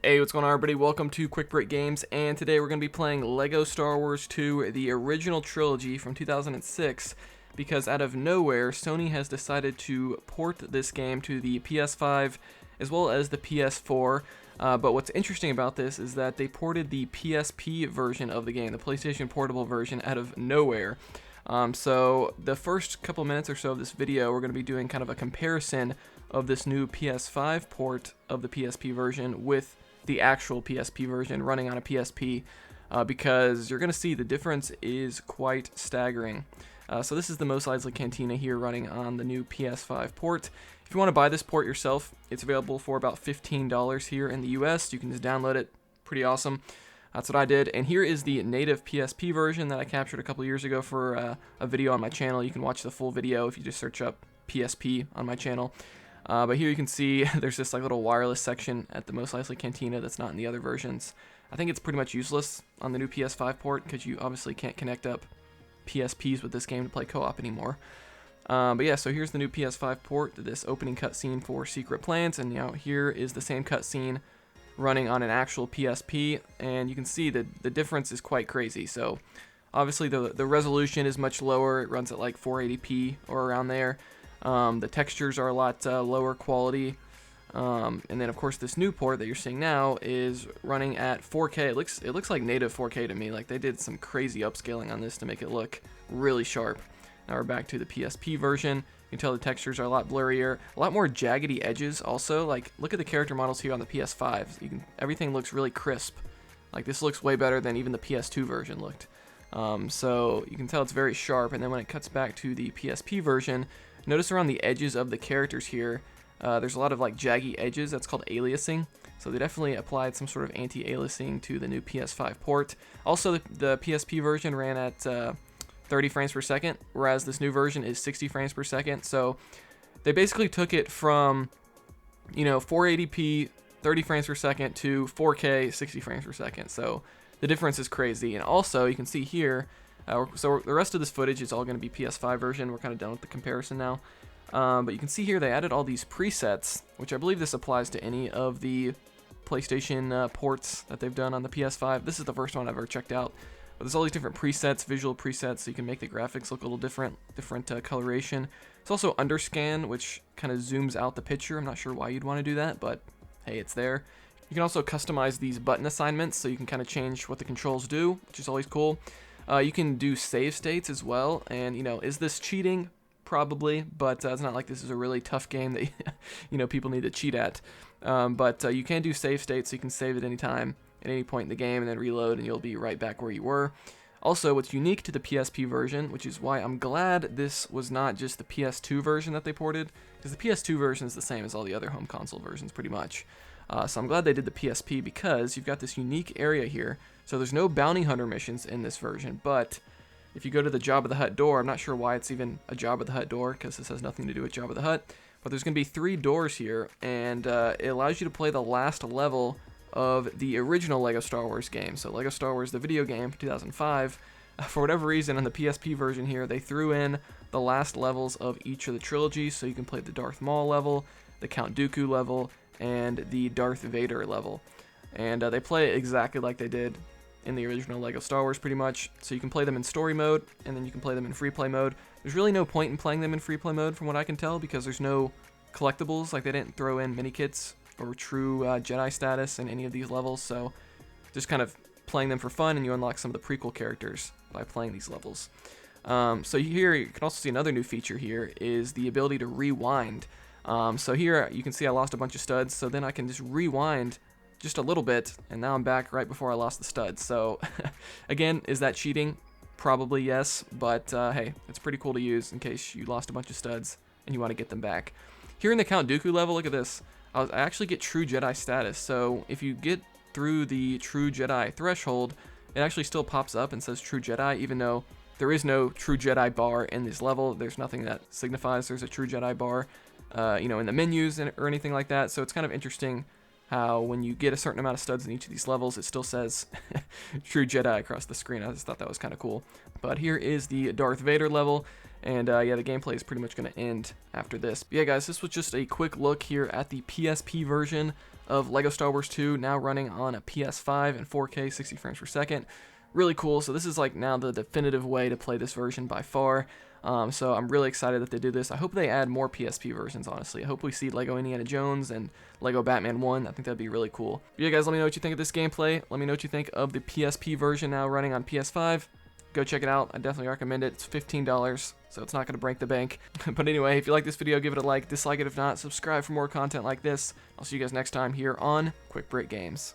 Hey, what's going on, everybody? Welcome to Quick Break Games, and today we're going to be playing Lego Star Wars 2, the original trilogy from 2006, because out of nowhere, Sony has decided to port this game to the PS5 as well as the PS4. But what's interesting about this is that they ported the PSP version of the game, the PlayStation Portable version, out of nowhere. So the first couple minutes or so of this video, we're going to be doing kind of a comparison of this new PS5 port of the PSP version with the actual PSP version running on a PSP, because you're going to see the difference is quite staggering. So this is the Mos Eisley Cantina here running on the new PS5 port. If you want to buy this port yourself, it's available for about $15 here in the US. You can just download it. Pretty awesome. That's what I did. And here is the native PSP version that I captured a couple years ago for a video on my channel. You can watch the full video if you just search up PSP on my channel. But here you can see there's this like little wireless section at the Mos Eisley Cantina that's not in the other versions. I think it's pretty much useless on the new PS5 port because you obviously can't connect up PSPs with this game to play co-op anymore. But yeah, so here's the new PS5 port, this opening cutscene for Secret Plans, and here is the same cutscene running on an actual PSP, and you can see that the difference is quite crazy. So obviously the resolution is much lower. It runs at like 480p or around there. The textures are a lot lower quality, and then of course this new port that you're seeing now is running at 4K. It looks like native 4K to me. Like they did some crazy upscaling on this to make it look really sharp. Now we're back to the PSP version. You can tell the textures are a lot blurrier, a lot more jaggedy edges. Also, like look at the character models here on the PS5. Everything looks really crisp. Like this looks way better than even the PS2 version looked. So you can tell it's very sharp. And then when it cuts back to the PSP version, notice around the edges of the characters here, there's a lot of like jaggy edges. That's called aliasing. So they definitely applied some sort of anti-aliasing to the new PS5 port. Also, the PSP version ran at 30 frames per second, whereas this new version is 60 frames per second. So they basically took it from 480p 30 frames per second to 4K 60 frames per second. So the difference is crazy. And also you can see here, so the rest of this footage is all going to be PS5 version. We're kind of done with the comparison now. But you can see here they added all these presets, which I believe this applies to any of the PlayStation ports that they've done on the PS5. This is the first one I've ever checked out. But there's all these different presets, visual presets, so you can make the graphics look a little different coloration. It's also underscan, which kind of zooms out the picture. I'm not sure why you'd want to do that, but hey, it's there. You can also customize these button assignments, so you can kind of change what the controls do, which is always cool. You can do save states as well, and is this cheating? Probably, but it's not like this is a really tough game that people need to cheat at. But you can do save states, so you can save at any time, at any point in the game, and then reload, and you'll be right back where you were. Also, what's unique to the PSP version, which is why I'm glad this was not just the PS2 version that they ported, because the PS2 version is the same as all the other home console versions, pretty much. So I'm glad they did the PSP because you've got this unique area here. So there's no bounty hunter missions in this version, but if you go to the Jabba the Hutt door, I'm not sure why it's even a Jabba the Hutt door, because this has nothing to do with Jabba the Hutt, but there's going to be 3 doors here, and it allows you to play the last level of the original Lego Star Wars game. So Lego Star Wars, the video game, 2005, for whatever reason, on the PSP version here, they threw in the last levels of each of the trilogies, so you can play the Darth Maul level, the Count Dooku level, and the Darth Vader level. And they play exactly like they did in the original Lego Star Wars, pretty much. So you can play them in story mode, and then you can play them in free play mode. There's really no point in playing them in free play mode, from what I can tell, because there's no collectibles. Like, they didn't throw in mini kits or true Jedi status in any of these levels, so just kind of playing them for fun, and you unlock some of the prequel characters by playing these levels. So here you can also see another new feature here is the ability to rewind. So here you can see I lost a bunch of studs, so then I can just rewind just a little bit, and now I'm back right before I lost the studs. So again, is that cheating? Probably yes, but hey, it's pretty cool to use in case you lost a bunch of studs and you want to get them back. Here in the Count Dooku level, look at this. I actually get True Jedi status, so if you get through the True Jedi threshold, it actually still pops up and says True Jedi, even though there is no True Jedi bar in this level. There's nothing that signifies there's a True Jedi bar, in the menus or anything like that. So it's kind of interesting how when you get a certain amount of studs in each of these levels, it still says True Jedi across the screen. I just thought that was kind of cool. But here is the Darth Vader level, and yeah, the gameplay is pretty much going to end after this. But yeah, guys, this was just a quick look here at the PSP version of Lego Star Wars 2 now running on a PS5 and 4K 60 frames per second. Really cool. So this is like now the definitive way to play this version by far. So I'm really excited that they do this. I hope they add more PSP versions, honestly. I hope we see Lego Indiana Jones and Lego Batman 1. I think that'd be really cool. But yeah, guys, let me know what you think of this gameplay. Let me know what you think of the PSP version now running on PS5. Go check it out. I definitely recommend it. It's $15, so it's not going to break the bank. But anyway, if you like this video, give it a like. Dislike it if not. Subscribe for more content like this. I'll see you guys next time here on Quick Break Games.